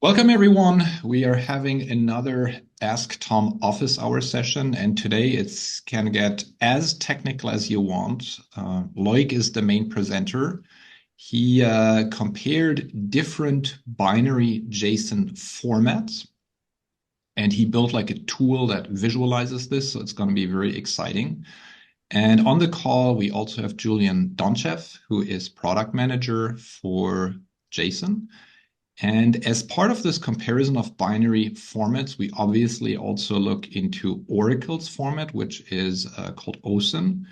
Welcome, everyone. We are having another Ask Tom office hour session, and today it can get as technical as you want. Loic is the main presenter. He compared different binary JSON formats, and he built like a tool that visualizes this, so it's going to be very exciting. And on the call, we also have Julian Donchev, who is product manager for JSON. And as part of this comparison of binary formats, we obviously also look into Oracle's format, which is called OSON.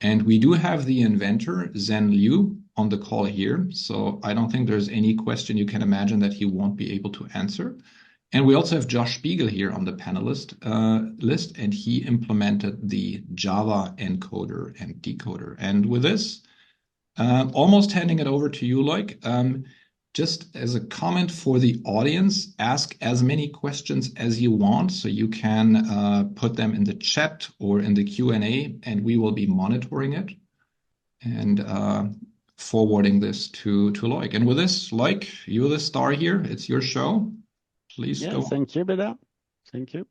And we do have the inventor, Zhen Liu, on the call here. So I don't think there's any question you can imagine that he won't be able to answer. And we also have Josh Spiegel here on the panelist list, and he implemented the Java encoder and decoder. And with this, almost handing it over to you, Loic. Just as a comment for the audience, ask as many questions as you want, so you can put them in the chat or in the Q&A, and we will be monitoring it and forwarding this to Loic. And with this, Loic, you're the star here. It's your show. Please go. Thank you, Beda. Thank you.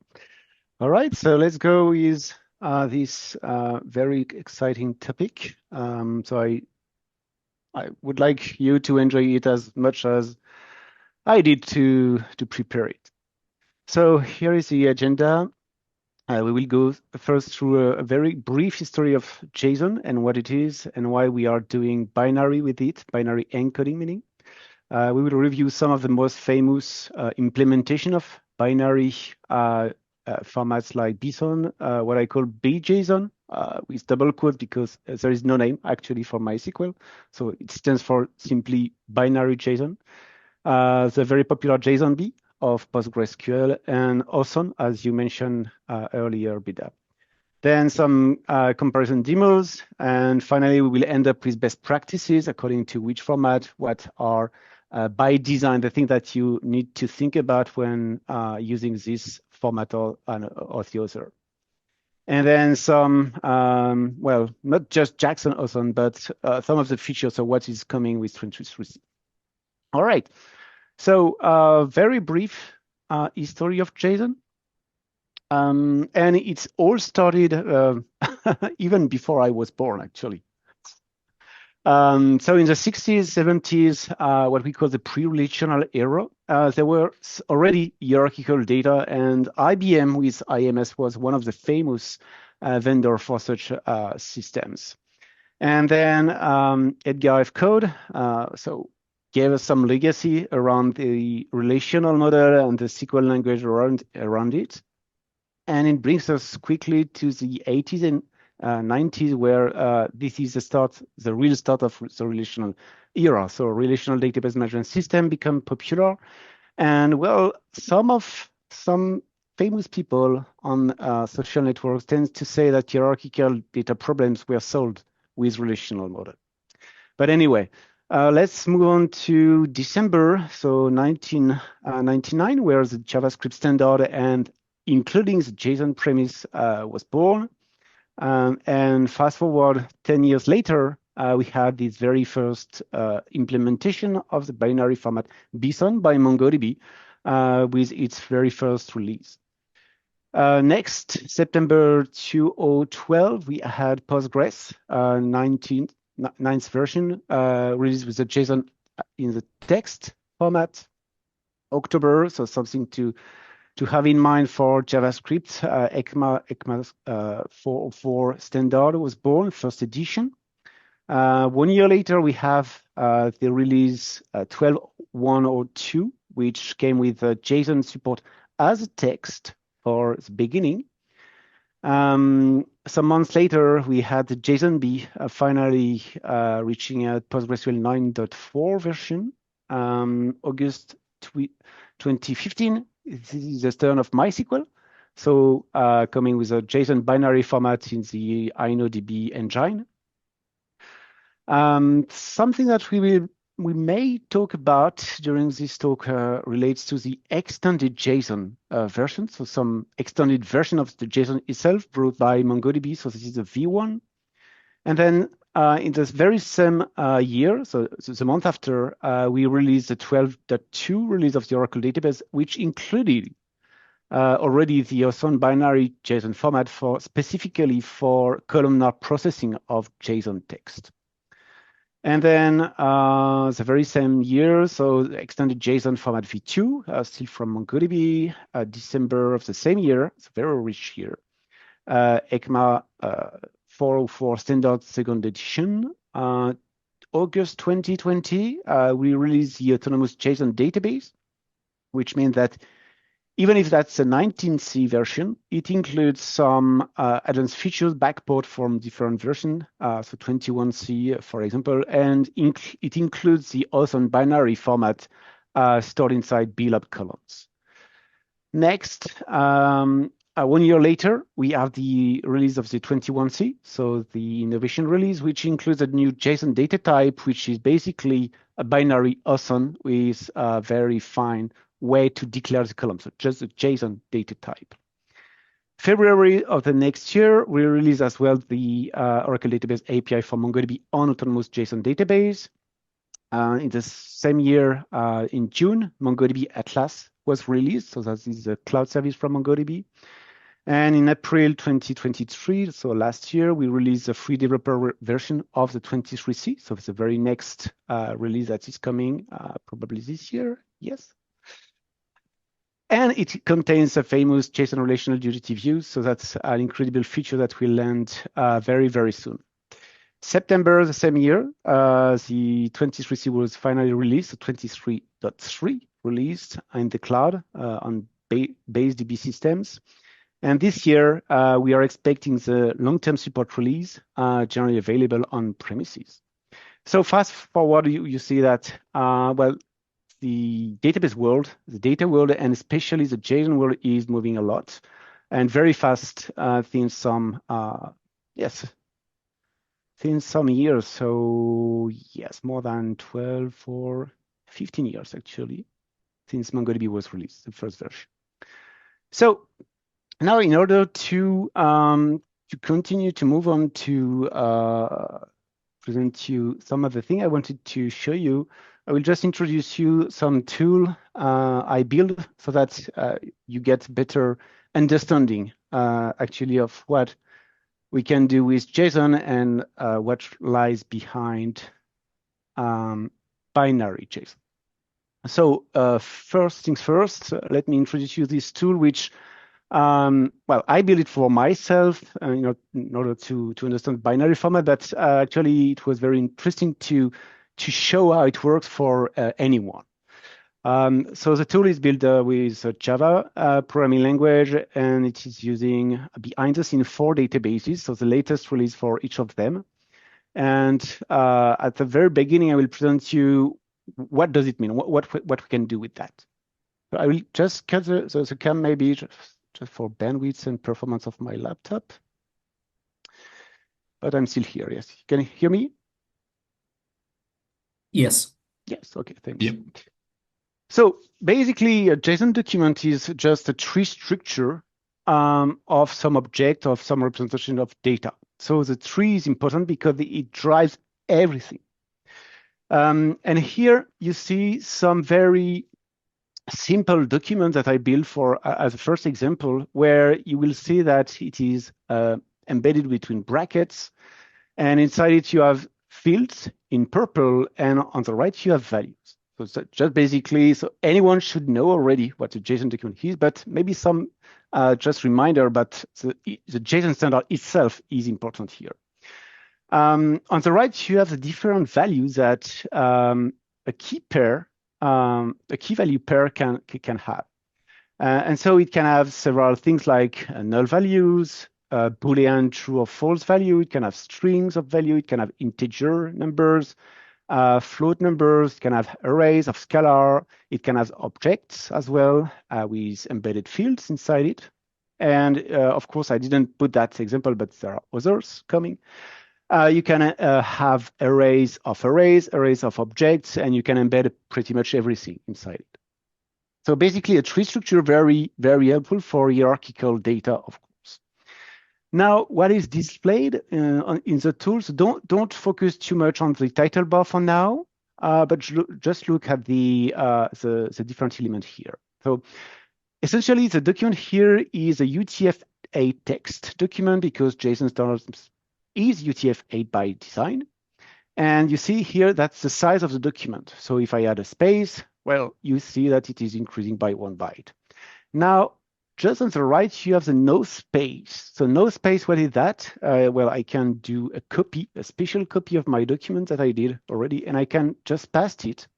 All right, so let's go with this very exciting topic. So I would like you to enjoy it as much as I did to prepare it. So here is the agenda. We will go first through a very brief history of JSON and what it is and why we are doing binary with it, binary encoding meaning. We will review some of the most famous implementation of binary formats like BSON, what I call BJSON, with double quotes because there is no name actually for MySQL. So it stands for simply binary JSON. The very popular JSONB of PostgreSQL and OSON, as you mentioned earlier, Bida. Then some comparison demos. And finally, we will end up with best practices according to which format, what are by design, the thing that you need to think about when using this format or the other. And then some, well, not just Jackson OSON, but some of the features of what is coming with 2023. All right, so very brief history of JSON. And it's all started even before I was born, actually. So in the 60s, 70s, what we call the pre-relational era, there were already hierarchical data, and IBM with IMS was one of the famous vendor for such systems. And then Edgar F. Code so gave us some legacy around the relational model and the SQL language around it. And it brings us quickly to the 80s and 90s, where this is the real start of the relational era. So relational database management system become popular. And well, some famous people on social networks tend to say that hierarchical data problems were solved with relational model. But anyway, let's move on to December, so 1999, where the JavaScript standard and including the JSON premise was born. And fast forward 10 years later, we had this very first implementation of the binary format BSON by MongoDB with its very first release. Next, September 2012, we had Postgres 9th version released with the JSON in the text format. October, so something to have in mind for JavaScript, ECMA 404 standard was born, first edition. 1 year later, we have the release 12.102, which came with JSON support as a text for the beginning. Some months later, we had the JSONB finally reaching a PostgreSQL 9.4 version. August 2015, this is the turn of MySQL. So coming with a JSON binary format in the InnoDB engine. Something that we may talk about during this talk relates to the extended JSON version. So some extended version of the JSON itself brought by MongoDB. So this is the V1. And then in this very same year, so the month after, we released the 12.2 release of the Oracle database, which included already the OSON binary JSON format specifically for columnar processing of JSON text. And then the very same year, so the extended JSON format v2, still from MongoDB, December of the same year, it's a very rich year. ECMA 404 standard second edition. August 2020, we released the autonomous JSON database, which means that even if that's a 19C version, it includes some advanced features backport from different versions, so 21C, for example, and it includes the OSON binary format stored inside blb columns. Next, 1 year later, we have the release of the 21C, so the innovation release, which includes a new JSON data type, which is basically a binary OSON with a very fine way to declare the column, so just a JSON data type. February of the next year, we release as well the Oracle Database API for MongoDB on autonomous JSON database. In the same year, in June, MongoDB Atlas was released, so that is a cloud service from MongoDB. And in April 2023, so last year, we released a free developer version of the 23C, so it's the very next release that is coming, probably this year, yes. And it contains a famous JSON relational utility view. So that's an incredible feature that will land very, very soon. September the same year, the 23C was finally released, the 23.3 released in the cloud on base DB systems. And this year, we are expecting the long-term support release generally available on premises. So fast forward, you see that, well, the database world, the data world, and especially the JSON world is moving a lot and very fast since some years. So yes, more than 12 or 15 years actually, since MongoDB was released, the first version. So now in order to continue to move on to present you some of the things I wanted to show you, I will just introduce you some tool I build so that you get better understanding actually of what we can do with JSON and what lies behind binary JSON. So first things first, let me introduce you this tool, which well, I built it for myself in order to understand binary format, but actually it was very interesting to show how it works for anyone. So the tool is built with Java programming language, and it is using behind the scene 4 databases, so the latest release for each of them. And at the very beginning, I will present you what does it mean, what we can do with that. So I will just cut the cam maybe just for bandwidth and performance of my laptop. But I'm still here, yes. Can you hear me? Yes. Yes, okay, thanks. Yep. So basically, a JSON document is just a tree structure of some object, of some representation of data. So the tree is important because it drives everything. And here you see some very simple document that I built for as a first example, where you will see that it is embedded between brackets, and inside it you have fields in purple, and on the right you have values. So it's just basically, so anyone should know already what a JSON document is, but maybe some just reminder, but the JSON standard itself is important here. On the right, you have the different values that a key value pair can have. And so it can have several things like null values, Boolean true or false value. It can have strings of value. It can have integer numbers, float numbers. It can have arrays of scalar. It can have objects as well with embedded fields inside it. And of course, I didn't put that example, but there are others coming. You can have arrays of objects, and you can embed pretty much everything inside it. So basically a tree structure, very, very helpful for hierarchical data, of course. Now, what is displayed in the tools, don't focus too much on the title bar for now, but just look at the different element here. So essentially, the document here is a UTF-8 text document because JSON standard is UTF-8 by design. And you see here that's the size of the document. So if I add a space, well, you see that it is increasing by 1 byte. Now, just on the right, you have the no space. So no space, what is that? Well, I can do a special copy of my document that I did already, and I can just paste it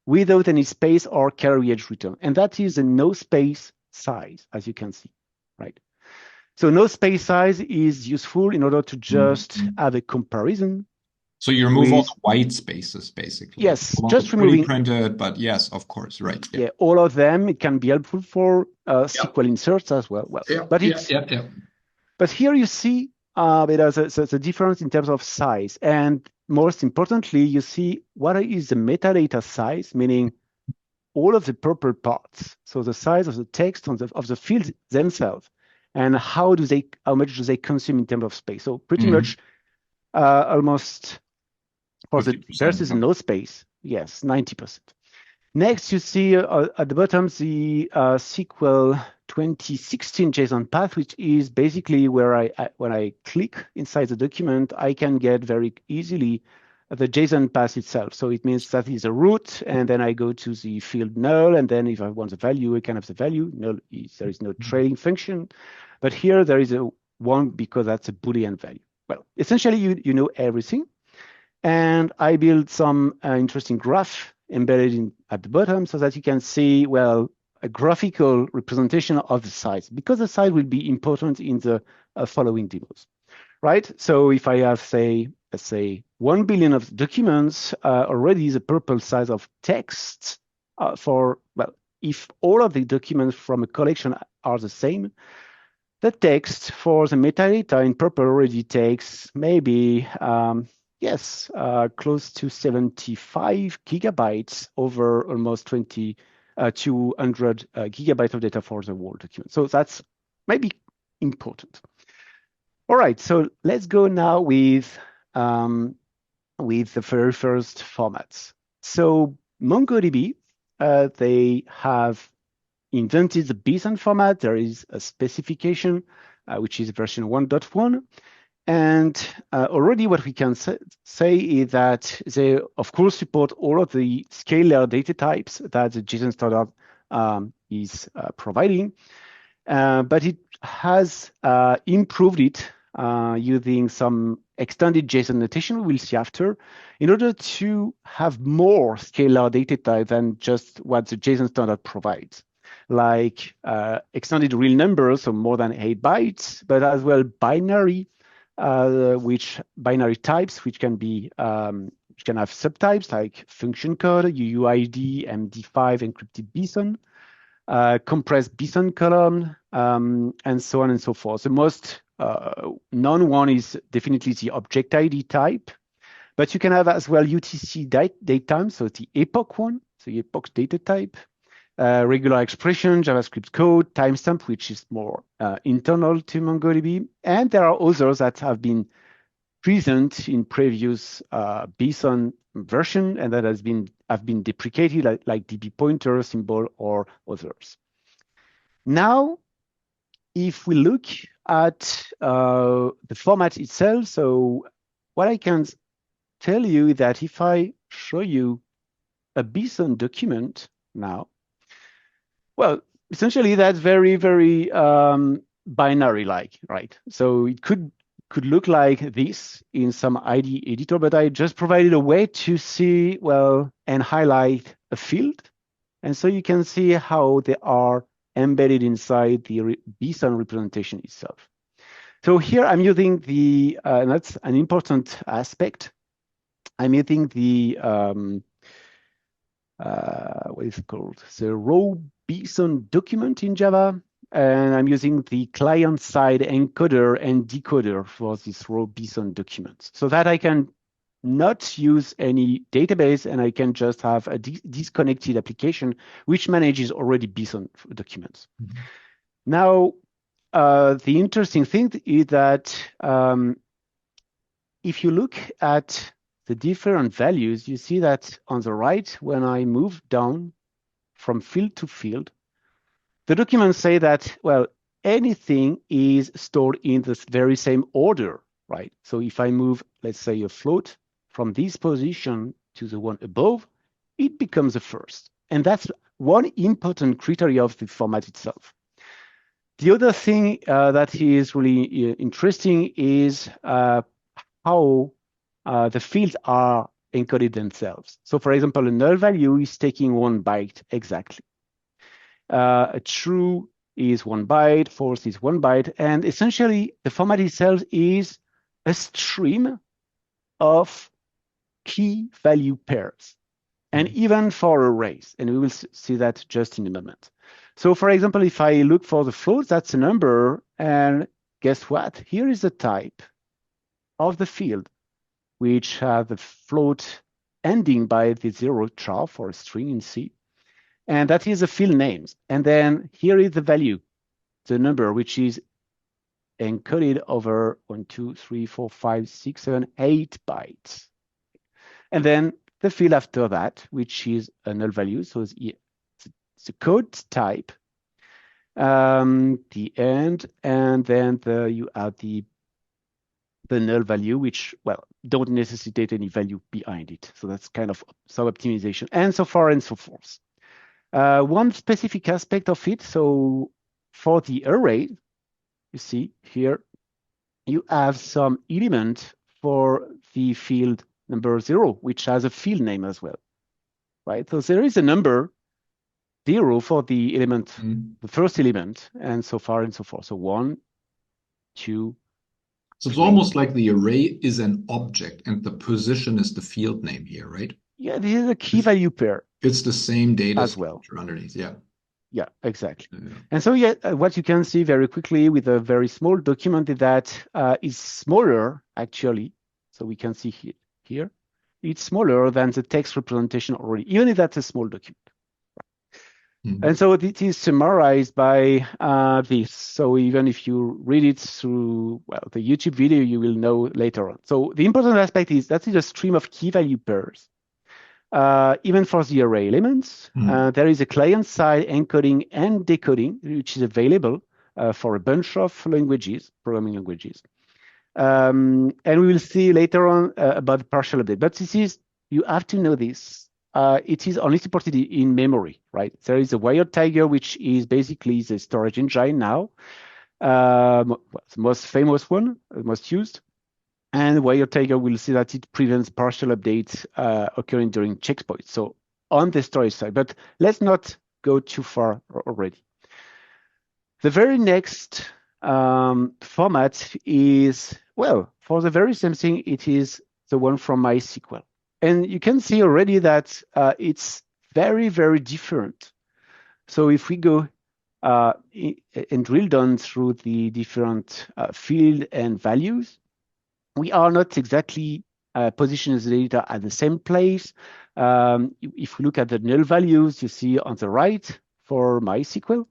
without any space or carry edge return. And that is a no space size, as you can see, right? So no space size is useful in order to just have a comparison. So you remove all the white spaces, basically. Yes, just removing. Printed, but yes, of course, right. Yeah, all of them. It can be helpful for SQL inserts as well. But here you see there's a difference in terms of size, and most importantly, you see what is the metadata size, meaning all of the purple parts. So the size of the text of the fields themselves, and how much do they consume in terms of space? So pretty much almost. For the versus no space, yes, 90%. Next, you see at the bottom the SQL 2016 JSON path, which is basically where when I click inside the document, I can get very easily the JSON path itself. So it means that is a root, and then I go to the field null, and then if I want the value, I can have the value. Null there is no trailing function, but here there is a 1 because that's a Boolean value. Well, essentially, you know everything. And I built some interesting graph embedded at the bottom so that you can see, well, a graphical representation of the size, because the size will be important in the following demos, right? So if I have, let's say 1 billion of documents, already the purple size of text if all of the documents from a collection are the same, the text for the metadata in purple already takes maybe, close to 75 gigabytes over almost 200 gigabytes of data for the whole document. So that's maybe important. All right, so let's go now with the very first formats. So MongoDB, they have invented the BSON format. There is a specification, which is version 1.1. And already what we can say is that they, of course, support all of the scalar data types that the JSON standard is providing. But it has improved it using some extended JSON notation we'll see after, in order to have more scalar data type than just what the JSON standard provides, like extended real numbers, so more than 8 bytes, but as well binary, binary types, which can be which can have subtypes like function code, UUID, MD5, encrypted BSON, compressed BSON column, and so on and so forth. The most known one is definitely the object ID type, but you can have as well UTC datetime, so the epoch one, so the epoch data type, regular expression, JavaScript code, timestamp, which is more internal to MongoDB. And there are others that have been present in previous BSON version and that have been deprecated, like DB pointer, symbol, or others. Now, if we look at the format itself, so what I can tell you is that if I show you a BSON document now, well, essentially that's very, very binary-like, right? So it could look like this in some ID editor, but I just provided a way to see, well, and highlight a field. And so you can see how they are embedded inside the BSON representation itself. So here I'm using and that's an important aspect. I'm using the, what is it called? The raw BSON document in Java, and I'm using the client-side encoder and decoder for this raw BSON documents, so that I can not use any database and I can just have a disconnected application which manages already BSON documents. Mm-hmm. Now, the interesting thing is that if you look at the different values, you see that on the right, when I move down from field to field, the documents say that, well, anything is stored in the very same order, right? So if I move, let's say, a float from this position to the one above, it becomes the first. And that's one important criteria of the format itself. The other thing that is really interesting is how the fields are encoded themselves. So for example, a null value is taking 1 byte exactly. A true is 1 byte, false is 1 byte, and essentially the format itself is a stream of key value pairs, and even for arrays, and we will see that just in a moment. So for example, if I look for the float, that's a number, and guess what? Here is the type of the field, which have the float ending by the 0 char for a string in C. And that is the field names. And then here is the value, the number, which is encoded over 1, 2, 3, 4, 5, 6, 7, 8 bytes. And then the field after that, which is a null value. So it's the code type, the end, and then you add the null value, which, well, don't necessitate any value behind it. So that's kind of some optimization, and so far and so forth. One specific aspect of it, so for the array, you see here, you have some element for the field number 0, which has a field name as well, right? So there is a number 0 for the element, the first element, and so far and so forth. So 1, 2, so it's almost like the array is an object and the position is the field name here, right? Yeah, this is a key value pair. It's the same data as well underneath, yeah. Yeah, exactly. Yeah. And so, yeah, what you can see very quickly with a very small document is that it's smaller, actually. So we can see here, it's smaller than the text representation already, even if that's a small document. And so it is summarized by this. So even if you read it through, well, the YouTube video, you will know later on. So the important aspect is that is a stream of key value pairs. Even for the array elements, there is a client-side encoding and decoding, which is available for a bunch of languages, programming languages. And we will see later on about the partial update. But this is, you have to know this. It is only supported in memory, right? There is a WiredTiger, which is basically the storage engine now, the most famous one, most used. And WiredTiger will see that it prevents partial updates occurring during checkpoints. So on the storage side, but let's not go too far already. The very next format is, well, for the very same thing, it is the one from MySQL. And you can see already that it's very, very different. So if we go and drill down through the different field and values, we are not exactly positioning the data at the same place. If we look at the null values, you see on the right for MySQL,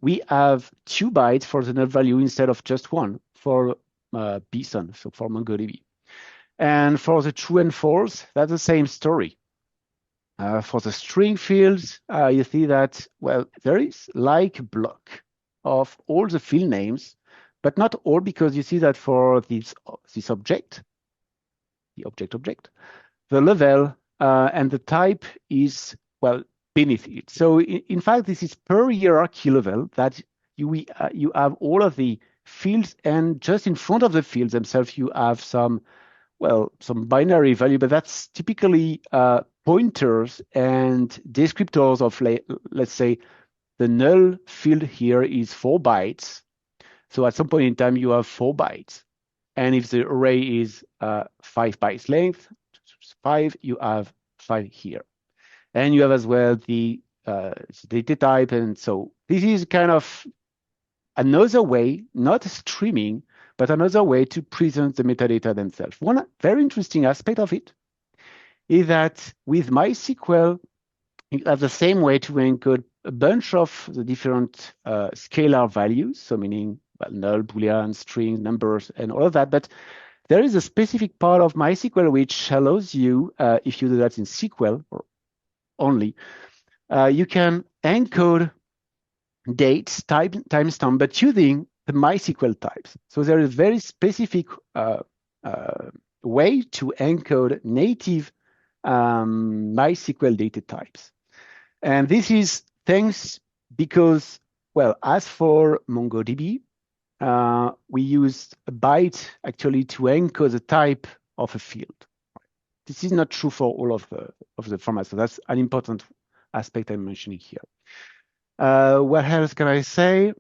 we have 2 bytes for the null value instead of just 1 for BSON, so for MongoDB. And for the true and false, that's the same story. For the string fields, you see that, well, there is like a block of all the field names, but not all, because you see that for this object, the object, the level and the type is, well, beneath it. So in fact, this is per hierarchy level that you have all of the fields, and just in front of the fields themselves, you have some, well, some binary value, but that's typically pointers and descriptors of, let's say, the null field here is 4 bytes. So at some point in time, you have 4 bytes. And if the array is 5 bytes length, 5, you have 5 here. And you have as well the data type. And so this is kind of another way, not streaming, but another way to present the metadata themselves. One very interesting aspect of it is that with MySQL, you have the same way to encode a bunch of the different scalar values, so meaning null, boolean, string, numbers, and all of that. But there is a specific part of MySQL which allows you, if you do that in SQL or only, you can encode dates, timestamp, but using the MySQL types. So there is a very specific way to encode native MySQL data types. And this is thanks because, well, as for MongoDB, we used a byte actually to encode the type of a field. This is not true for all of the formats. So that's an important aspect I'm mentioning here. What else can I say?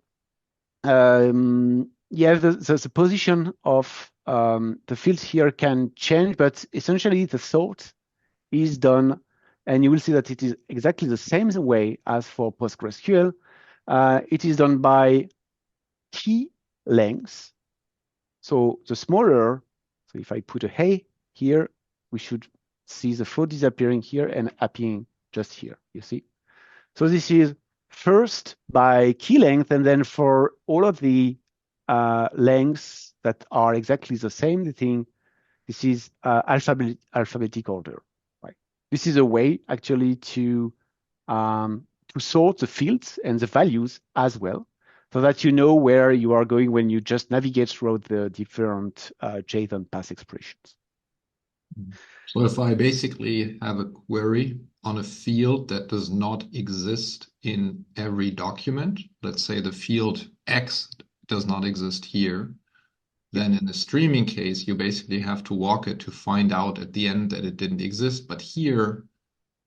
Yeah, the position of the fields here can change, but essentially the sort is done, and you will see that it is exactly the same way as for PostgreSQL. It is done by key length. So the smaller, so if I put a hey here, we should see the float disappearing here and appearing just here, you see? So this is first by key length, and then for all of the lengths that are exactly the same thing, this is alphabetic order, right? This is a way actually to sort the fields and the values as well, so that you know where you are going when you just navigate through the different JSON path expressions. So if I basically have a query on a field that does not exist in every document, let's say the field X does not exist here, then in the streaming case, you basically have to walk it to find out at the end that it didn't exist. But here,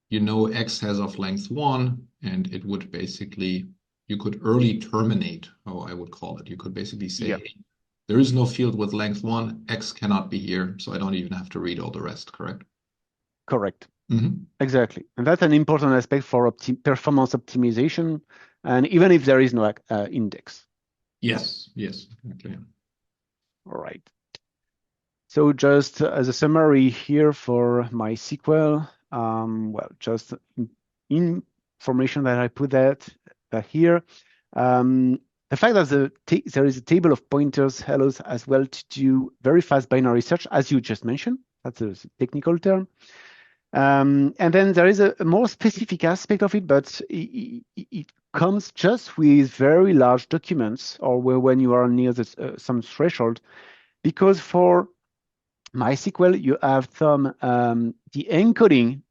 you know X has of length 1, and it would basically, you could early terminate, how I would call it. You could basically say, Yeah. hey, there is no field with length 1, X cannot be here, so I don't even have to read all the rest, correct? Correct. Exactly. And that's an important aspect for performance optimization, and even if there is no index. Yes, exactly. All right. So just as a summary here for MySQL, well, just information that I put that here. The fact that there is a table of pointers allows as well to do very fast binary search, as you just mentioned. That's a technical term. And then there is a more specific aspect of it, but it comes just with very large documents, or when you are near some threshold, because for MySQL you have some the encoding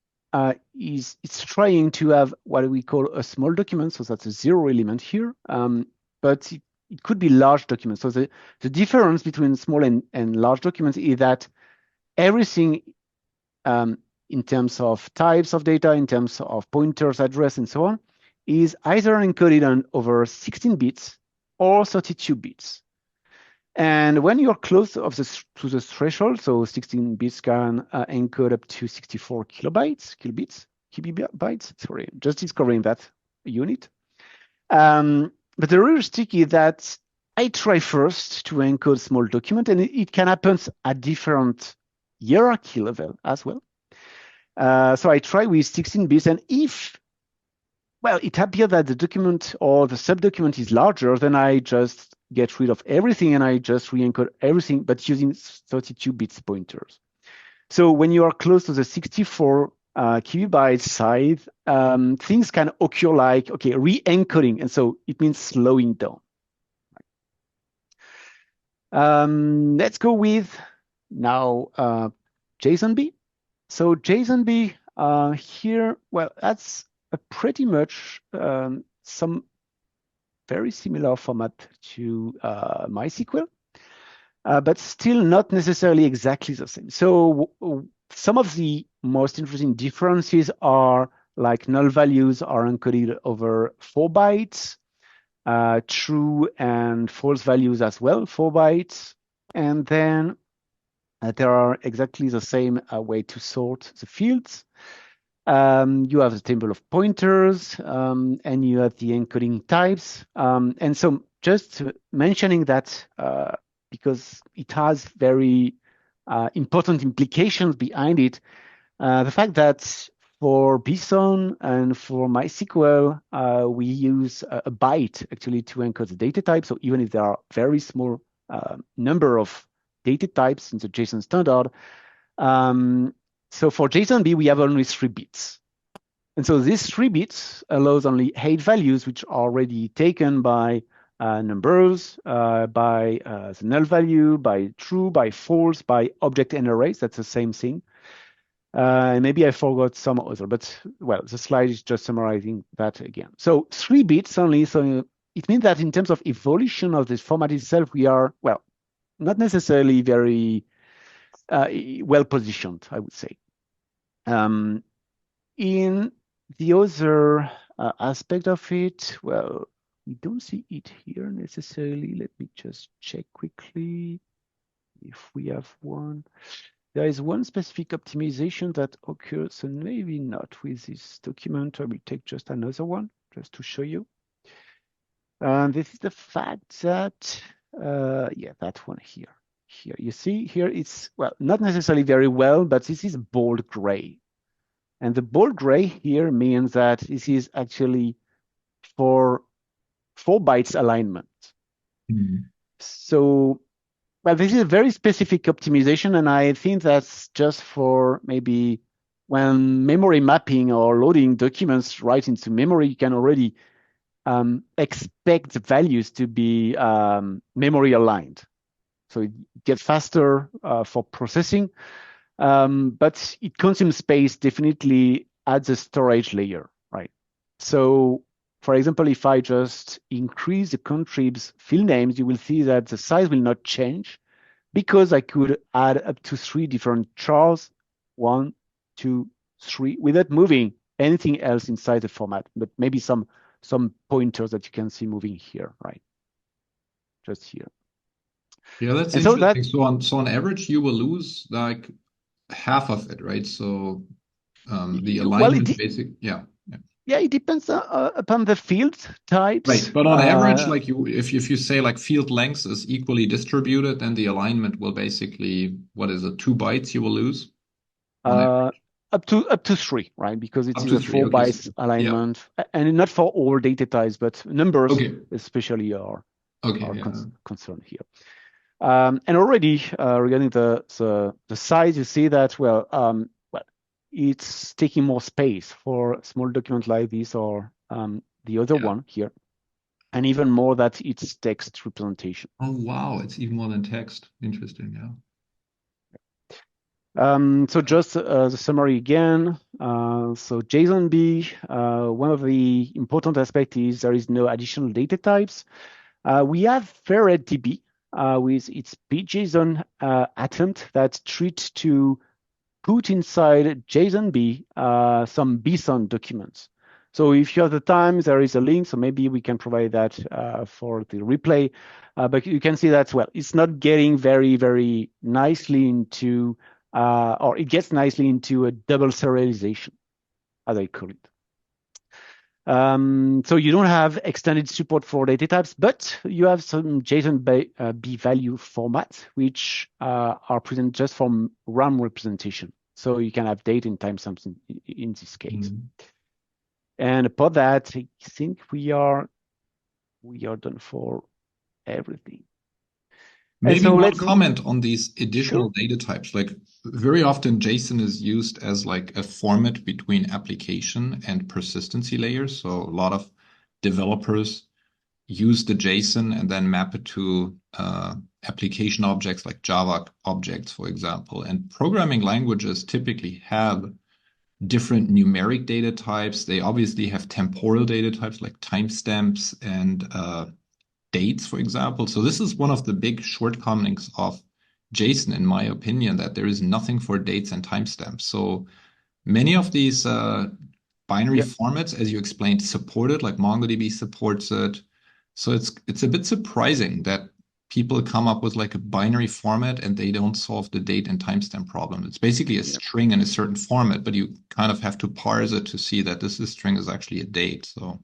it's trying to have what we call a small document, so that's a 0 element here, but it could be large documents. So the difference between small and large documents is that everything in terms of types of data, in terms of pointers, address, and so on, is either encoded on over 16 bits or 32 bits. And when you're close to the threshold, so 16 bits can encode up to 64 kilobits, sorry, just discovering that unit. But the real trick is that I try first to encode small document, and it can happen at different hierarchy level as well. So I try with 16 bits, and if, well, it appears that the document or the subdocument is larger, then I just get rid of everything and I just re-encode everything, but using 32 bits pointers. So when you are close to the 64 kilobyte size, things can occur like, okay, re-encoding, and so it means slowing down. Let's go with now JSONB. So JSONB here, well, that's a pretty much some very similar format to MySQL, but still not necessarily exactly the same. So some of the most interesting differences are like null values are encoded over 4 bytes, true and false values as well, 4 bytes, and then there are exactly the same way to sort the fields. You have the table of pointers, and you have the encoding types. And so just mentioning that because it has very important implications behind it, the fact that For BSON and for MySQL, we use a byte actually to encode the data type. So even if there are very small number of data types in the JSON standard, so for JSONB, we have only 3 bits. And so these 3 bits allows only 8 values, which are already taken by numbers, by the null value, by true, by false, by object and arrays. That's the same thing. And maybe I forgot some other, but well, the slide is just summarizing that again. So 3 bits only. So it means that in terms of evolution of this format itself, we are, well, not necessarily very well positioned, I would say. In the other aspect of it, well, we don't see it here necessarily. Let me just check quickly if we have one. There is one specific optimization that occurs, and maybe not with this document. I will take just another one just to show you. And this is the fact that, yeah, that one here. Here, you see here it's, well, not necessarily very well, but this is bold gray. And the bold gray here means that this is actually for 4 bytes alignment. So, well, this is a very specific optimization, and I think that's just for maybe when memory mapping or loading documents right into memory, you can already expect the values to be memory aligned. So it gets faster for processing, but it consumes space definitely at the storage layer, right? So, for example, if I just increase the contribs field names, you will see that the size will not change because I could add up to 3 different chars, 1, 2, 3, without moving anything else inside the format, but maybe some pointers that you can see moving here, right? Just here. Yeah, that's and interesting. So on average, you will lose like half of it, right? So the alignment yeah. Yeah, it depends upon the field types. Right, but on average, like if you say like field length is equally distributed, then the alignment will basically, what is it, 2 bytes you will lose? Up to 3, right? Because it is a 4 okay, bytes alignment, and not for all data types, but numbers especially are concerned here. And already regarding the size, you see that well, it's taking more space for small documents like this or the other one here, and even more that it's text representation. Oh wow, it's even more than text. Interesting, yeah. So just the summary again. So JSONB, one of the important aspects is there is no additional data types. We have FerretDB with its BJSON attempt that treats to put inside JSONB some BSON documents. So if you have the time, there is a link, so maybe we can provide that for the replay. But you can see that, well, it's not getting very, very nicely into or it gets nicely into a double serialization, as I call it. So you don't have extended support for data types, but you have some JSONB value formats, which are present just from RAM representation. So you can have date and timestamps in this case. And upon that, I think we are done for everything. Maybe so one comment on these additional data types. Like very often JSON is used as like a format between application and persistency layers. So a lot of developers use the JSON and then map it to application objects like Java objects, for example. And programming languages typically have different numeric data types. They obviously have temporal data types like timestamps and dates, for example. So this is one of the big shortcomings of JSON, in my opinion, that there is nothing for dates and timestamps. So many of these binary formats, as you explained, support it, like MongoDB supports it. So it's a bit surprising that people come up with like a binary format and they don't solve the date and timestamp problem. It's basically a string in a certain format, but you kind of have to parse it to see that this string is actually a date. So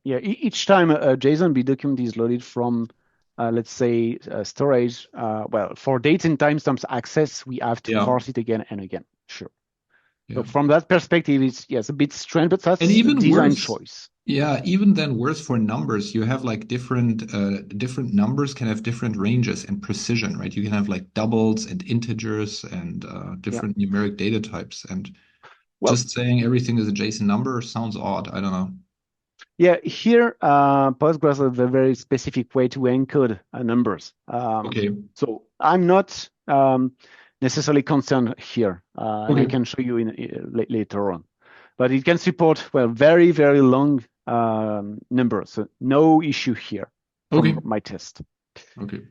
each time a JSONB document is loaded from, let's say, storage, well, for dates and timestamps access, we have to parse it again and again. Sure. Yeah. So from that perspective, it's yes a bit strange, but that's And a even design worse, choice. yeah, even then worse for numbers, you have like different numbers can have different ranges and precision, right? You can have like doubles and integers and Yeah. different numeric data types. And Well, just saying everything is a JSON number sounds odd. I don't know. yeah. Here, Postgres has a very specific way to encode numbers. Okay. So I'm not necessarily concerned here, and I Okay. can show you later on. But it can support well very very long numbers. So no issue here Okay. from my test. Okay.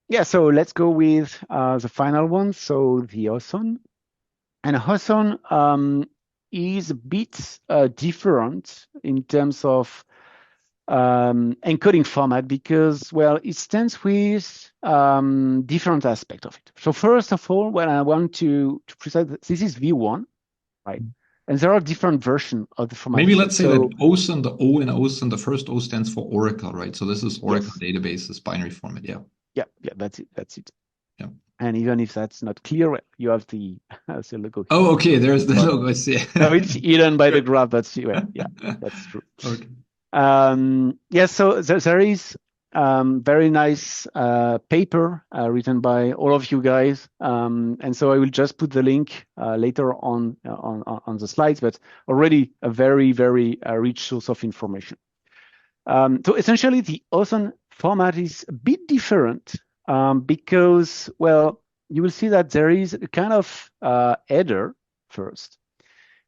Yeah, so let's go with the final one. So the OSON. And OSON is a bit different in terms of encoding format because, well, it stands with different aspects of it. So first of all, when I want to present, this is V1, right? And there are different versions of the format Maybe here. let's say that So OSON, the O in OSON, the first O stands for Oracle, right? So this is Oracle yes, databases binary format. Yeah. yeah, that's it, that's it. Yeah. And even if that's not clear, well, you have the, the logo here. Oh, okay. There's the But logo. I see. no, it's hidden by the Good. graph, but well, yeah, that's true. Okay. Yeah, so there is very nice paper written by all of you guys, and so I will just put the link later on the slides. But already a very very rich source of information. So essentially, the OSON format is a bit different because, well, you will see that there is a kind of header first,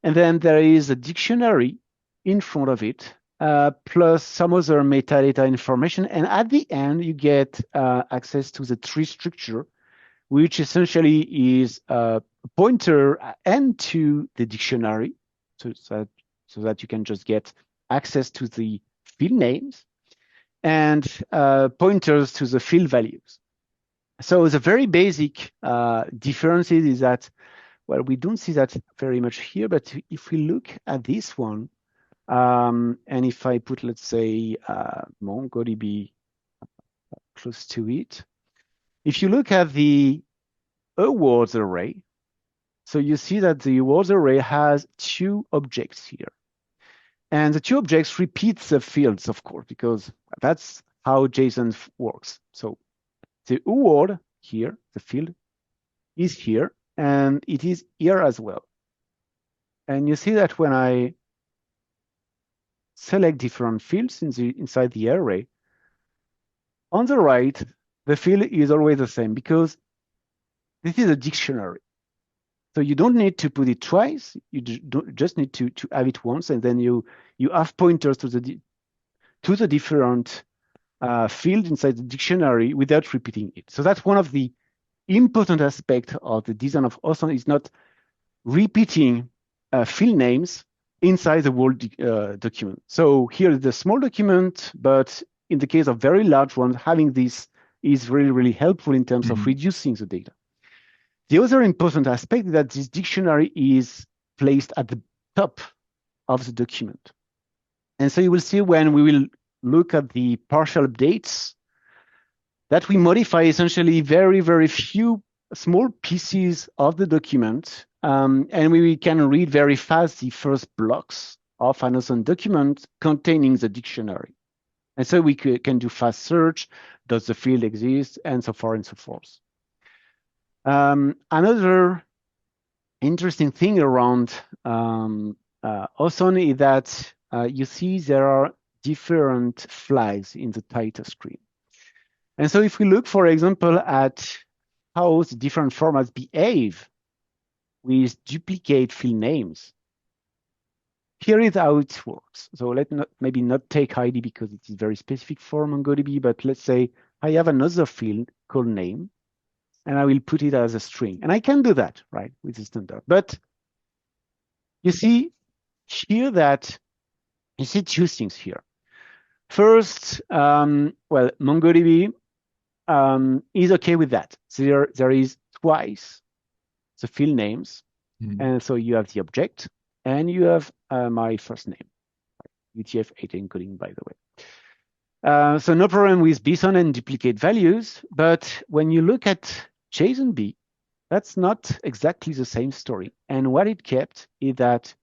and then there is a dictionary in front of it, plus some other metadata information. And at the end, you get access to the tree structure, which essentially is a pointer and to the dictionary, so that you can just get access to the field names and pointers to the field values. So the very basic differences is that, well, we don't see that very much here, but if we look at this one, and if I put, let's say, MongoDB close to it, if you look at the awards array, so you see that the awards array has two objects here. And the two objects repeat the fields, of course, because that's how JSON works. So the award here, the field, is here, and it is here as well. And you see that when I select different fields inside the array, on the right, the field is always the same because this is a dictionary. So you don't need to put it twice. You just need to have it once, and then you have pointers to the different fields inside the dictionary without repeating it. So that's one of the important aspects of the design of OSON, is not repeating field names inside the whole document. So here is the small document, but in the case of very large ones, having this is really, really helpful in terms of reducing the data. The other important aspect is that this dictionary is placed at the top of the document. And so you will see when we will look at the partial updates that we modify essentially very, very few small pieces of the document, and we can read very fast the first blocks of an OSON document containing the dictionary. And so we can do fast search, does the field exist, and so far and so forth. Another interesting thing around OSON is that you see there are different flags in the title screen. And so if we look, for example, at how the different formats behave with duplicate field names, here is how it works. So let's maybe not take ID because it is very specific for MongoDB, but let's say I have another field called name, and I will put it as a string. And I can do that, right, with the standard. But you see here that you see two things here. First, well, MongoDB is okay with that. So there is twice the field names. And so you have the object and you have my first name, UTF-8 encoding, by the way. So no problem with BSON and duplicate values. But when you look at JSONB, that's not exactly the same story. And what it kept is that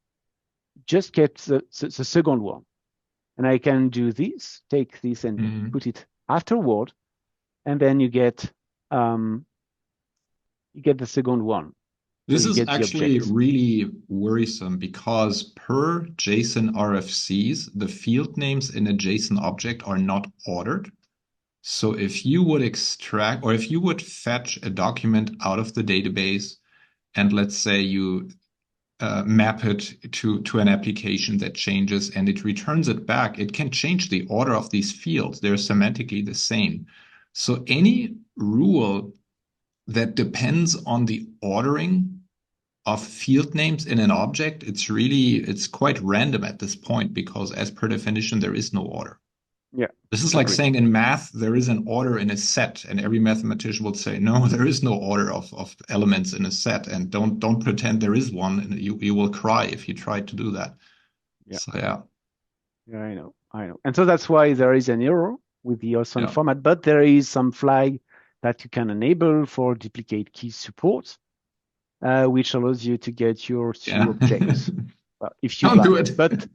just kept the second one. And I can do this, take this and put it afterward, and then you get the second one. This So is actually objects. really worrisome because per JSON RFCs, the field names in a JSON object are not ordered. So if you would extract or if you would fetch a document out of the database and let's say you map it to an application that changes and it returns it back, it can change the order of these fields. They're semantically the same. So any rule that depends on the ordering of field names in an object, it's quite random at this point because as per definition, there is no order. Yeah. This is like saying in math, there is an order in a set, and every mathematician would say, no, there is no order of elements in a set, and don't pretend there is one, and you will cry if you try to do that. Yeah. So yeah. Yeah, I know. And so that's why there is an error with the OSON format, but there is some flag that you can enable for duplicate key support, which allows you to get your two objects. Well, if you don't like. do it.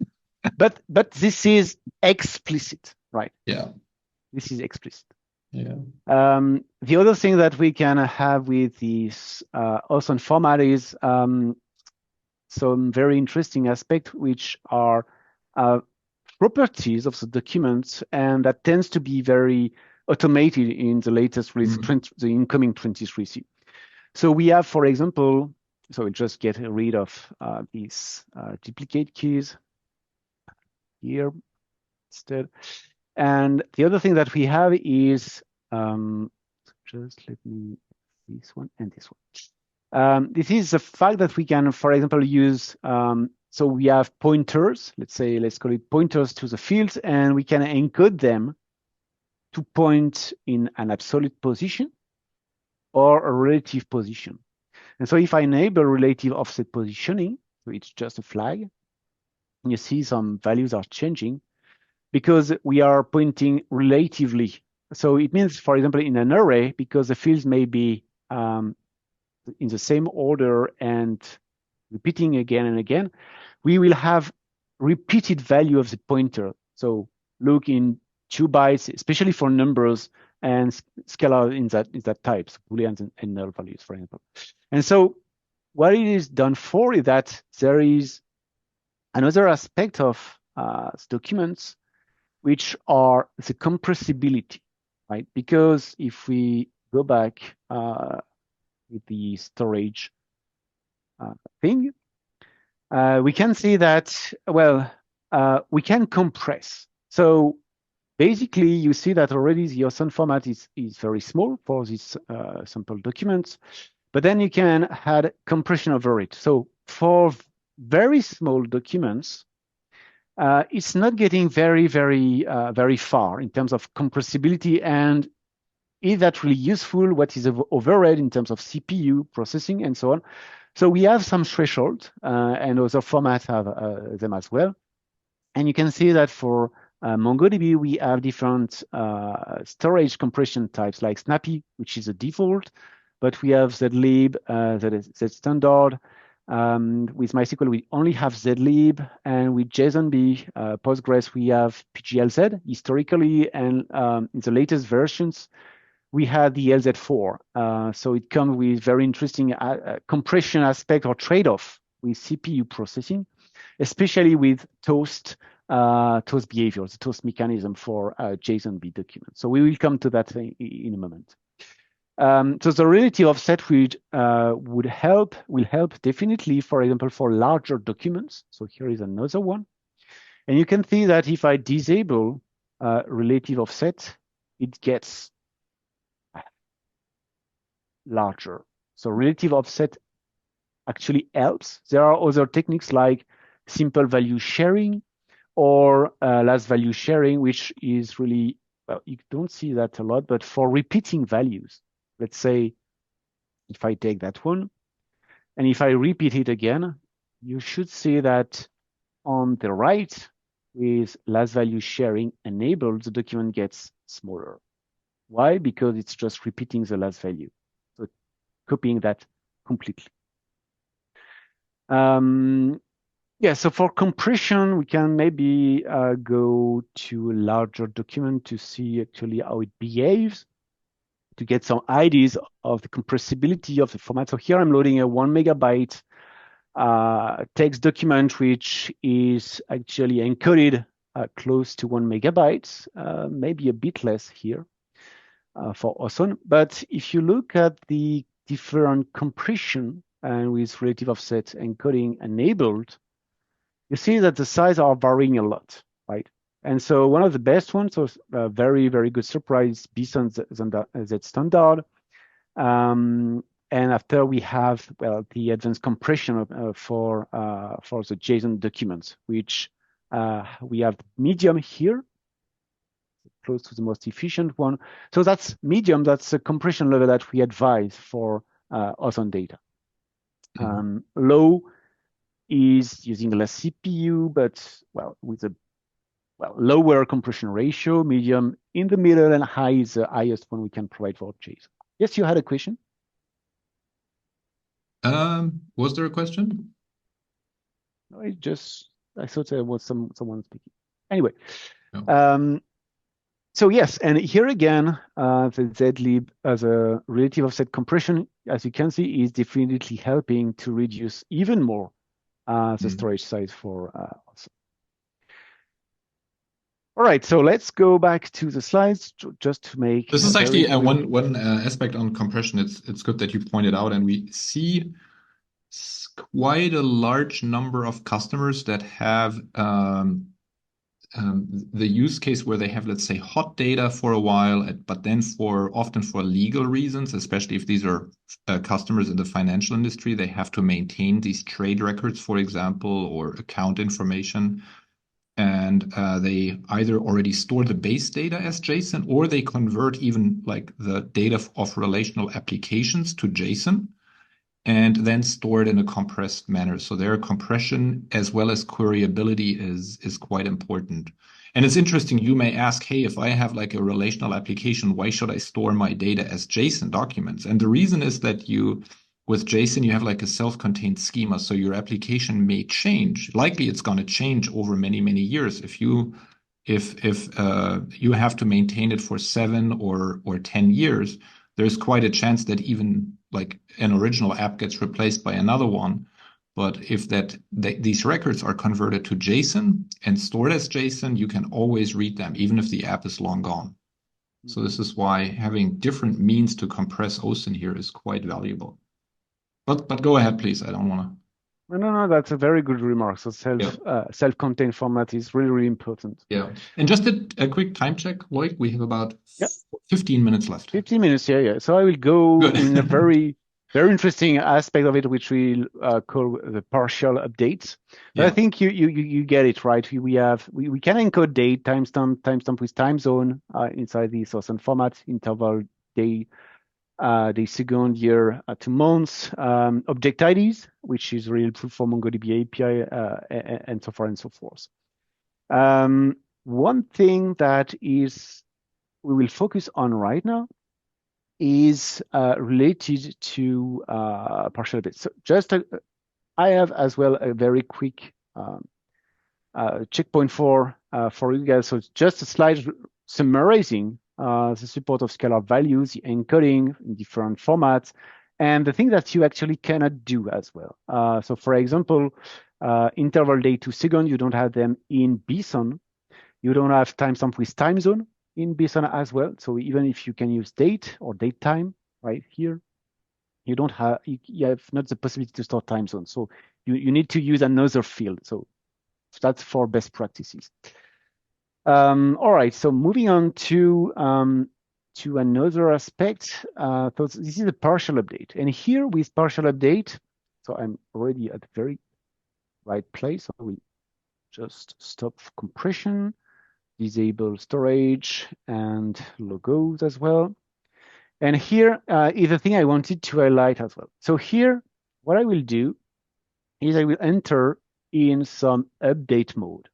But this is explicit, right? Yeah. This is explicit. Yeah. The other thing that we can have with this OSON format is some very interesting aspects, which are properties of the document, and that tends to be very automated in the latest release, the incoming 23C. So we have, for example, so we'll just get rid of these duplicate keys here instead. And the other thing that we have is, just let me, this one and this one. This is the fact that we can, for example, use, so we have pointers, let's call it pointers to the fields, and we can encode them to point in an absolute position or a relative position. And so if I enable relative offset positioning, so it's just a flag, you see some values are changing because we are pointing relatively. So it means, for example, in an array, because the fields may be in the same order and repeating again and again, we will have repeated value of the pointer. So look in 2 bytes, especially for numbers and scalar in that types, Booleans and null values, for example. And so what it is done for is that there is another aspect of documents, which are the compressibility, right? Because if we go back with the storage thing, we can see that, well, we can compress. So basically, you see that already the OSON format is very small for these sample documents, but then you can add compression over it. So for very small documents, it's not getting very far in terms of compressibility. And is that really useful? What is overhead in terms of CPU processing and so on? So we have some threshold, and other formats have them as well. And you can see that for MongoDB, we have different storage compression types like Snappy, which is a default, but we have zlib, zstandard. With MySQL, we only have zlib, and with JSONB, Postgres, we have PGLZ historically, and in the latest versions, we had the LZ4. So it comes with very interesting compression aspect or trade-off with CPU processing, especially with toast behavior, the toast mechanism for JSONB documents. So we will come to that in a moment. So the relative offset will help definitely, for example, for larger documents. So here is another one. And you can see that if I disable relative offset, it gets larger. So relative offset actually helps. There are other techniques like simple value sharing or last value sharing, which is really, well, you don't see that a lot, but for repeating values, let's say if I take that one and if I repeat it again, you should see that on the right with last value sharing enabled, the document gets smaller. Why? Because it's just repeating the last value. So copying that completely. Yeah, so for compression, we can maybe go to a larger document to see actually how it behaves, to get some ideas of the compressibility of the format. So here I'm loading a 1 megabyte text document, which is actually encoded close to 1 megabyte, maybe a bit less here for OSON. But if you look at the different compression and with relative offset encoding enabled, you see that the size are varying a lot, right? And so one of the best ones was a very, very good surprise, BSON Z standard. And after we have, well, the advanced compression for the JSON documents, which we have medium here, close to the most efficient one. So that's medium, that's the compression level that we advise for OSON data. Low is using less CPU, but well, with a lower compression ratio, medium in the middle, and high is the highest one we can provide for JSON. Yes, you had a question? Was there a question? No, I thought there was someone speaking. Anyway, No. so yes, and here again, the zlib as a relative offset compression, as you can see, is definitely helping to reduce even more the storage size for OSON. All right, so let's go back to the slides just to make. This is actually one aspect on compression. It's good that you pointed out, and we see quite a large number of customers that have the use case where they have, let's say, hot data for a while, but then often for legal reasons, especially if these are customers in the financial industry, they have to maintain these trade records, for example, or account information. And they either already store the base data as JSON, or they convert even like the data of relational applications to JSON and then store it in a compressed manner. So their compression as well as queryability is quite important. And it's interesting, you may ask, hey, if I have like a relational application, why should I store my data as JSON documents? And the reason is that with JSON, you have like a self-contained schema. So your application may change. Likely it's going to change over many, many years. If you have to maintain it for 7 or 10 years, there's quite a chance that even like an original app gets replaced by another one. But if these records are converted to JSON and stored as JSON, you can always read them, even if the app is long gone. So this is why having different means to compress OSON here is quite valuable. But go ahead, please. I don't want to. No, that's a very good remark. So self-contained format is really, really important. Yeah. And just a quick time check, Loic. We have about 15 minutes left. 15 minutes, yeah. So I will go in a very, very interesting aspect of it, which we call the partial updates. But I think you get it, right? We can encode date, timestamp with time zone inside the OSON format, interval, day, second, year to months, object IDs, which is really helpful for MongoDB API, and so far and so forth. One thing that we will focus on right now is related to partial updates. So I have as well a very quick checkpoint for you guys. So it's just a slide summarizing the support of scalar values, the encoding in different formats, and the thing that you actually cannot do as well. So for example, interval day to second, you don't have them in BSON. You don't have timestamp with time zone in BSON as well. So even if you can use date or date time right here, you have not the possibility to store time zone. So you need to use another field. So that's for best practices. All right, so moving on to another aspect. So this is a partial update. And here with partial update, so I'm already at the very right place. I will just stop compression, disable storage and logos as well. And here is the thing I wanted to highlight as well. So here, what I will do is I will enter in some update mode,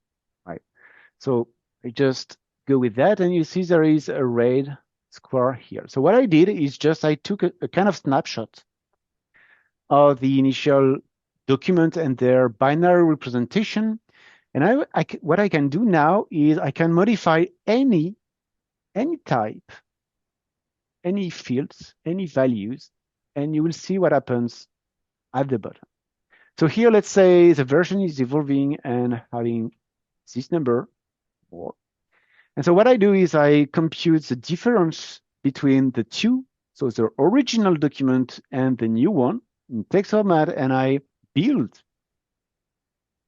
right? So I just go with that, and you see there is a red square here. So what I did is I took a kind of snapshot of the initial document and their binary representation. And what I can do now is I can modify any type, any fields, any values, and you will see what happens at the bottom. So here, let's say the version is evolving and having this number more. And so what I do is I compute the difference between the two, so the original document and the new one in text format, and I build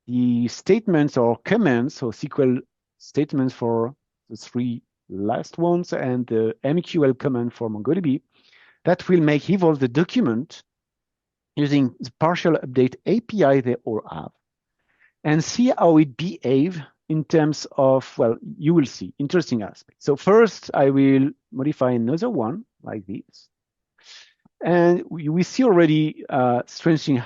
the statements or commands, so SQL statements for the three last ones and the MQL command for MongoDB that will make evolve the document using the partial update API they all have, and see how it behaves in terms of, well, you will see interesting aspects. So first, I will modify another one like this. And we see already strange thing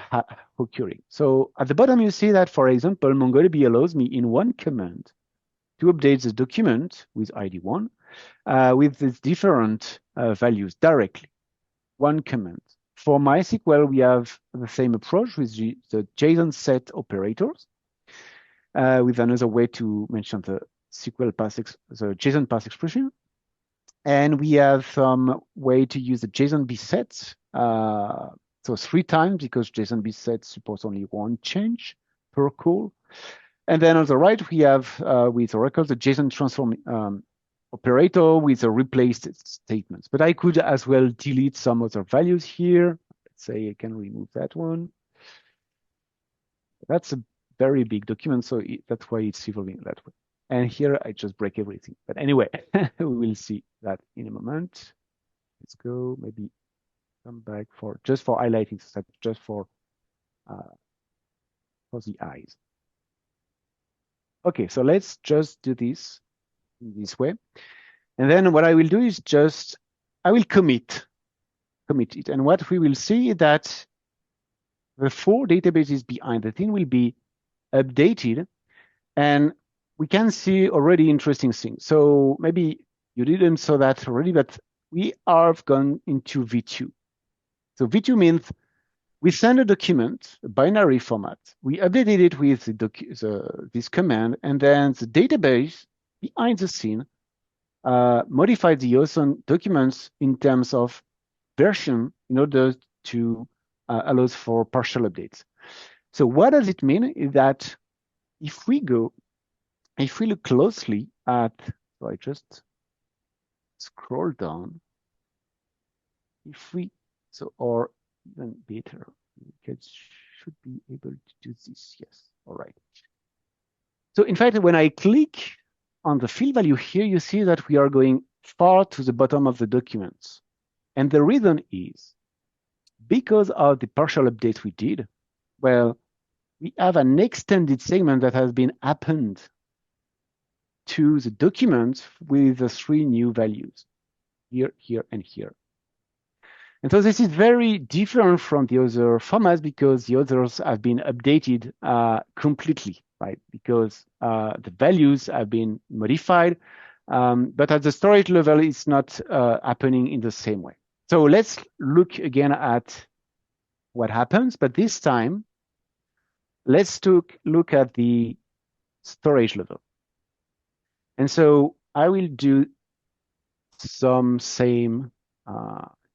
occurring. So at the bottom, you see that, for example, MongoDB allows me in one command to update the document with ID1 with these different values directly, one command. For MySQL, we have the same approach with the JSON set operators, with another way to mention the the JSON pass expression. And we have some way to use the JSONB set, so 3 times, because JSONB set supports only one change per call. And then on the right, we have with Oracle the JSON transform operator with the replaced statements. But I could as well delete some other values here. Let's say I can remove that one. That's a very big document, so that's why it's evolving that way. And here I just break everything. But anyway, we will see that in a moment. Let's go, maybe come back for just for highlighting, so just for the eyes. Okay, so let's just do this in this way. And then what I will do is just, I will commit it. And what we will see is that the 4 databases behind the thing will be updated, and we can see already interesting things. So maybe you didn't saw that already, but we have gone into V2. So V2 means we send a document, a binary format. We updated it with this command, and then the database behind the scene modified the OSON documents in terms of version in order to allow for partial updates. So what does it mean is that if we look closely at, so I just scroll down, or even better, we should be able to do this, yes, all right. So in fact, when I click on the field value here, you see that we are going far to the bottom of the documents. And the reason is because of the partial update we did, well, we have an extended segment that has been appended to the document with the 3 new values, here, here, and here. And so this is very different from the other formats because the others have been updated completely, right? Because the values have been modified, but at the storage level, it's not happening in the same way. So let's look again at what happens, but this time, let's look at the storage level. And so I will do some same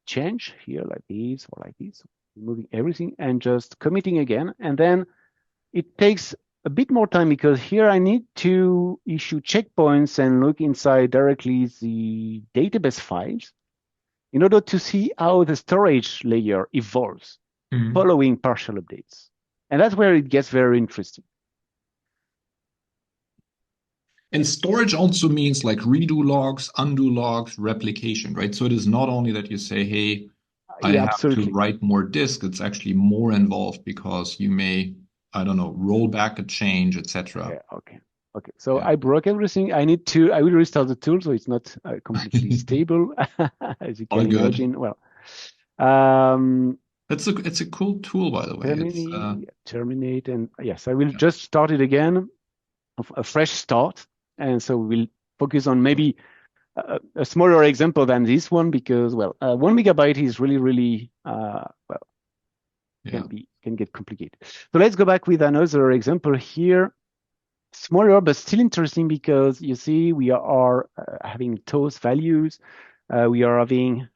change here, like this or like this, removing everything and just committing again. And then it takes a bit more time because here I need to issue checkpoints and look inside directly the database files in order to see how the storage layer evolves following partial updates. And that's where it gets very interesting. And storage also means like redo logs, undo logs, replication, right? So it is not only that you say, hey, I have to write more disk. It's actually more involved because you may, I don't know, roll back a change, etc. Okay. So I broke everything. I will restart the tool so it's not completely stable, as you can imagine. Well, it's a cool tool, by the way. Terminate, and yes, I will just start it again, a fresh start. And so we'll focus on maybe a smaller example than this one because, well, 1 megabyte is really, really, well, Yeah. can get complicated. So let's go back with another example here. Smaller, but still interesting because you see we are having those values. We are having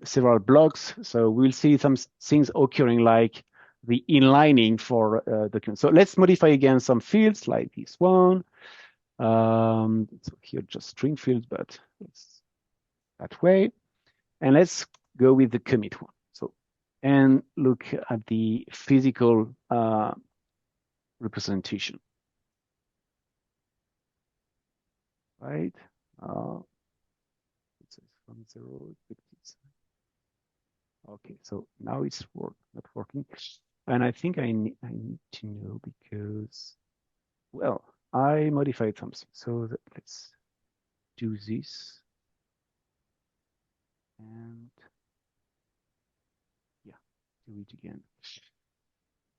several blocks. So we'll see some things occurring like the inlining for documents. So let's modify again some fields like this one. So here just string fields, but it's that way. And let's go with the commit one. So, and look at the physical representation. Right? It says from 0. Okay, so now it's not working. And I think I need to know because, well, I modified something. So let's do this. And yeah, do it again.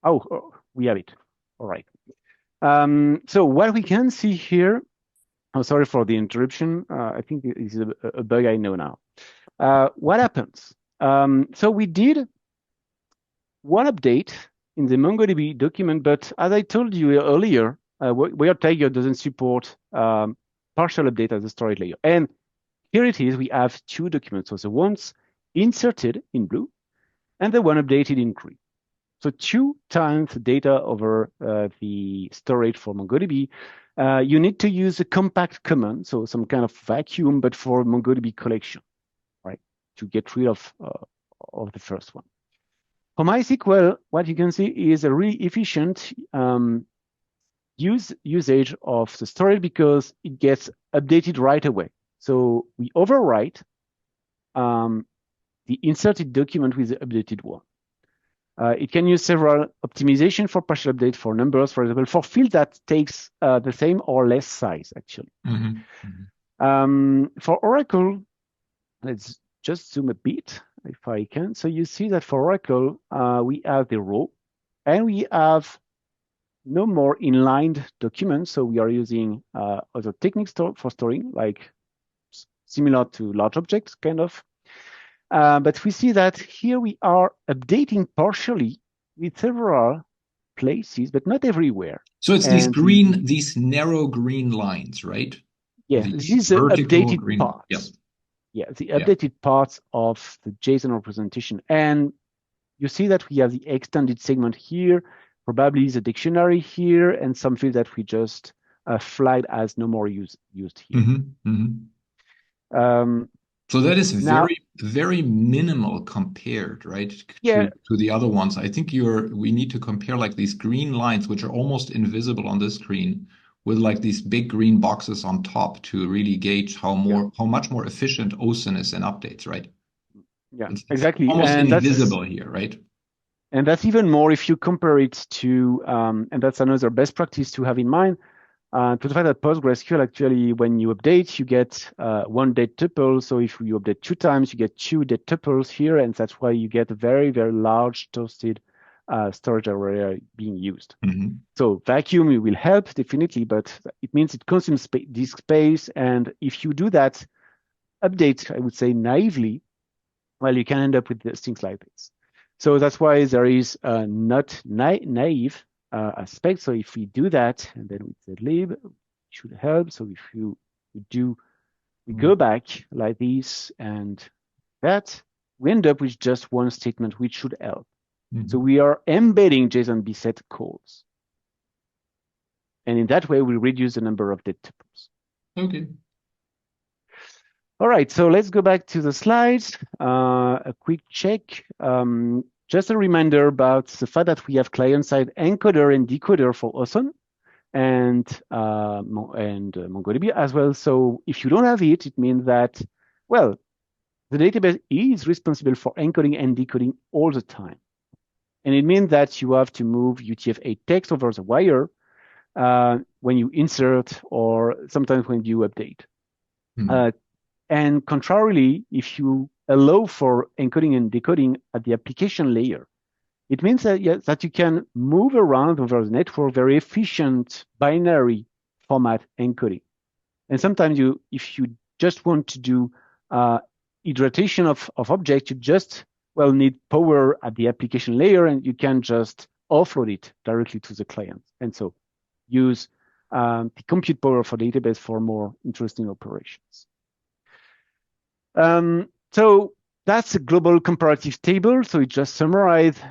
Oh, we have it. All right. So what we can see here, oh, sorry for the interruption. I think this is a bug I know now. What happens? So we did one update in the MongoDB document, but as I told you earlier, where Tiger doesn't support partial update as a storage layer. And here it is, we have two documents. So the ones inserted in blue and the one updated in green. So 2 times the data over the storage for MongoDB. You need to use a compact command, so some kind of vacuum, but for MongoDB collection, right? To get rid of the first one. For MySQL, what you can see is a really efficient usage of the storage because it gets updated right away. So we overwrite the inserted document with the updated one. It can use several optimization for partial update for numbers, for example, for field that takes the same or less size, actually. For Oracle, let's just zoom a bit if I can. So you see that for Oracle, we have the row and we have no more inlined documents. So we are using other techniques for storing, like similar to large objects, kind of. But we see that here we are updating partially with several places, but not everywhere. So it's these narrow green lines, right? Yeah, this is the updated parts. Yes. Yeah, the updated parts of the JSON representation. And you see that we have the extended segment here, probably the dictionary here, and some field that we just flagged as no more used here. So that is very minimal compared, right? To the other ones. I think we need to compare like these green lines, which are almost invisible on this screen, with like these big green boxes on top to really gauge how much more efficient OSON is in updates, right? Yeah, exactly. Almost invisible here, right? And that's even more if you compare it to, and that's another best practice to have in mind, to the fact that PostgreSQL actually, when you update, you get one dead tuple. So if you update 2 times, you get 2 dead tuples here, and that's why you get a very, very large toasted storage area being used. So vacuum will help definitely, but it means it consumes disk space. And if you do that update, I would say naively, well, you can end up with things like this. So that's why there is a not naive aspect. So if we do that, and then with the lib, it should help. So if we go back like this and that, we end up with just one statement, which should help. So we are embedding JSONB set calls. And in that way, we reduce the number of dead tuples. Okay. All right, so let's go back to the slides. A quick check. Just a reminder about the fact that we have client-side encoder and decoder for OSON and MongoDB as well. So if you don't have it, it means that, well, the database is responsible for encoding and decoding all the time. And it means that you have to move UTF-8 text over the wire when you insert or sometimes when you update. And contrarily, if you allow for encoding and decoding at the application layer, it means that, that you can move around over the network very efficient binary format encoding. And sometimes if you just want to do iteration of objects, you just well, need power at the application layer, and you can just offload it directly to the client. And so use the compute power for database for more interesting operations. So that's a global comparative table. So it just summarized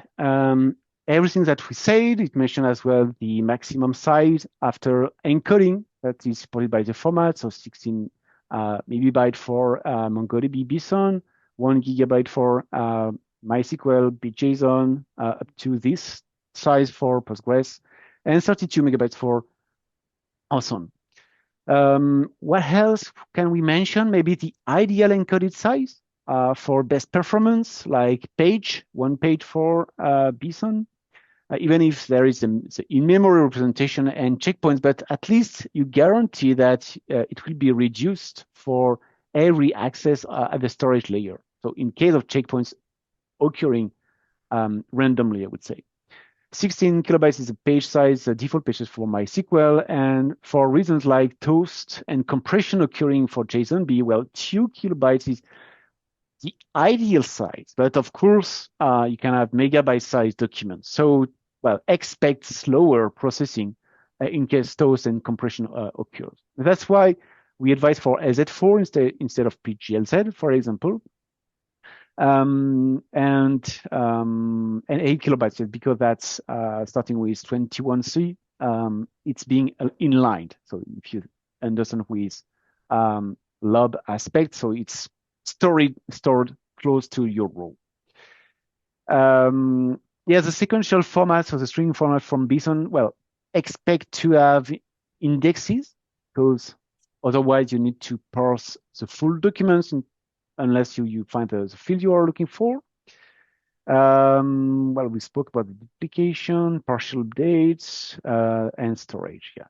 everything that we said. It mentioned as well the maximum size after encoding that is supported by the format. So 16 megabyte for MongoDB BSON, 1 gigabyte for MySQL BJSON, up to this size for Postgres, and 32 megabytes for OSON. What else can we mention? Maybe the ideal encoded size for best performance, like one page for BSON, even if there is the in-memory representation and checkpoints, but at least you guarantee that it will be reduced for every access at the storage layer. So in case of checkpoints occurring randomly, I would say. 16 kilobytes is a page size, default pages for MySQL, and for reasons like toast and compression occurring for JSONB, well, 2 kilobytes is the ideal size, but of course, you can have megabyte size documents. So, well, expect slower processing in case toast and compression occurs. That's why we advise for AZ4 instead of PGLZ, for example. And 8 kilobytes, because that's starting with 21C, it's being inlined. So if you understand with lob aspect, so it's stored close to your row. Yeah, the sequential format, so the string format from BSON, well, expect to have indexes, because otherwise you need to parse the full documents unless you find the field you are looking for. Well, we spoke about the duplication, partial updates, and storage. Yeah.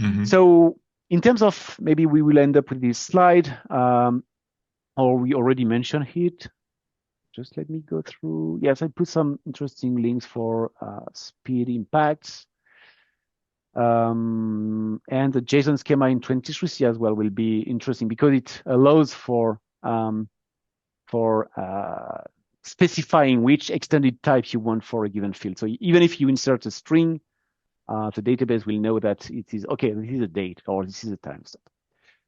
Mm-hmm. So in terms of, maybe we will end up with this slide, or we already mentioned it. Just let me go through. Yes, I put some interesting links for speed impacts. And the JSON schema in 23C as well will be interesting because it allows for specifying which extended type you want for a given field. So even if you insert a string, the database will know that it is, okay, this is a date or this is a timestamp.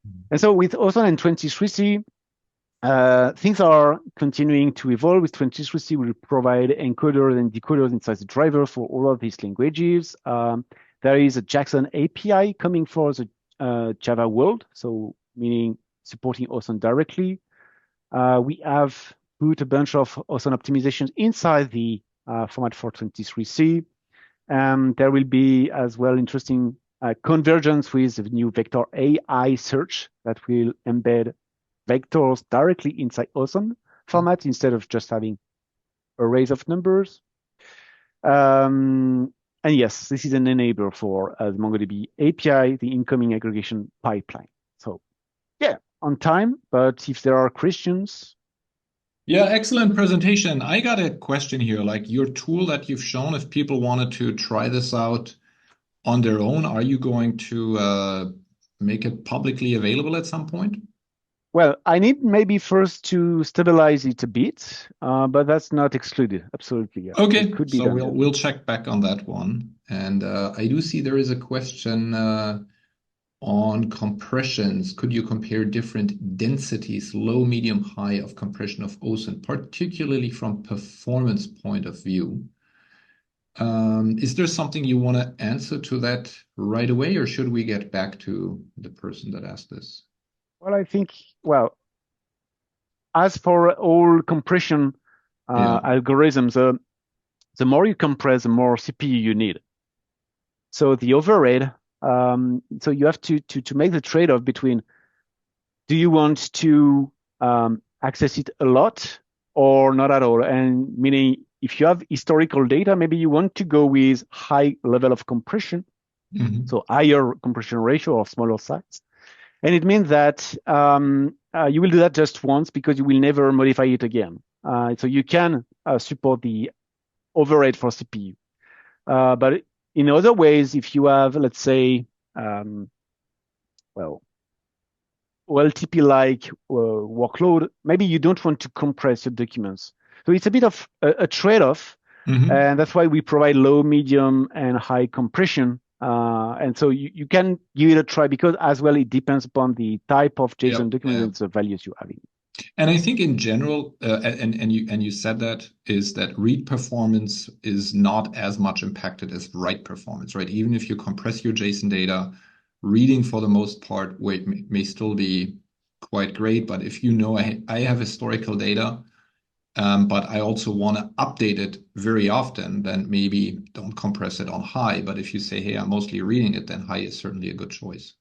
Mm-hmm. And so with OSON and 23C, things are continuing to evolve. With 23C, we'll provide encoders and decoders inside the driver for all of these languages. There is a JSON API coming for the Java world, so meaning supporting OSON directly. We have put a bunch of OSON optimizations inside the format for 23C. There will be as well interesting convergence with the new vector AI search that will embed vectors directly inside OSON format instead of just having arrays of numbers. And yes, this is an enabler for the MongoDB API, the incoming aggregation pipeline. So yeah, on time, but if there are questions. Yeah, excellent presentation. I got a question here, like your tool that you've shown, if people wanted to try this out on their own, are you going to make it publicly available at some point? Well, I need maybe first to stabilize it a bit, but that's not excluded. Absolutely, yeah. Okay, it could be so done, we'll check back on that one. And I do see there is a question on compressions. Could you compare different densities, low, medium, high of compression of OSON, particularly from performance point of view? Is there something you want to answer to that right away, or should we get back to the person that asked this? Well, I think, well, as for all compression algorithms, the more you compress, the more CPU you need. So the overhead, so you have to make the trade-off between, do you want to access it a lot or not at all? And meaning, if you have historical data, maybe you want to go with high level of compression, so higher compression ratio or smaller size. And it means that you will do that just once because you will never modify it again. So you can support the overhead for CPU. But in other ways, if you have, let's say, well, OLTP-like workload, maybe you don't want to compress your documents. So it's a bit of a trade-off, and that's why we provide low, medium, and high compression. And so you can give it a try because as well it depends upon the type of JSON document and the values you have in. And I think in general, and you said that is that read performance is not as much impacted as write performance, right? Even if you compress your JSON data, reading for the most part may still be quite great. But if you know I have historical data, but I also want to update it very often, then maybe don't compress it on high. But if you say, hey, I'm mostly reading it, then high is certainly a good choice.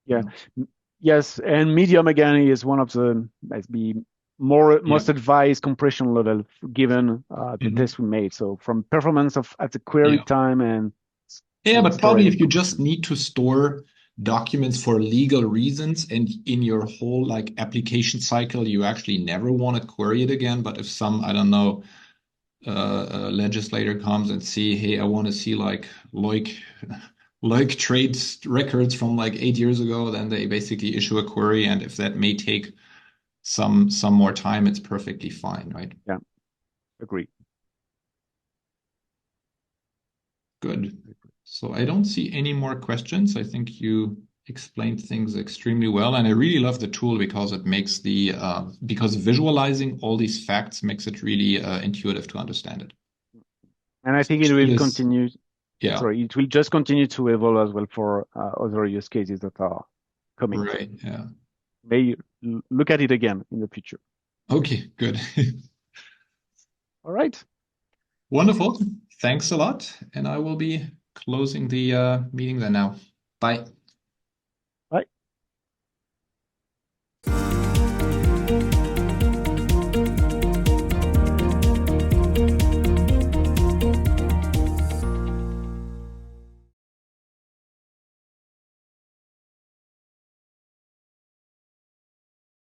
Yeah. Yes, and medium again is one of the most advised compression level given the test we made. So from performance at the query time and but probably if you just need to store documents for legal reasons and in your whole like application cycle, you actually never want to query it again. But if some, I don't know, legislator comes and see, hey, I want to see like trades records from like 8 years ago, then they basically issue a query, and if that may take some more time, it's perfectly fine, right? Yeah, agree. Good. So I don't see any more questions. I think you explained things extremely well, and I really love the tool because it makes because visualizing all these facts makes it really intuitive to understand it. And I think it will continue. Yeah. Sorry, it will just continue to evolve as well for other use cases that are coming. Right. Yeah. May look at it again in the future. Okay. Good. All right. Wonderful. Thanks a lot. And I will be closing the meeting then now. Bye.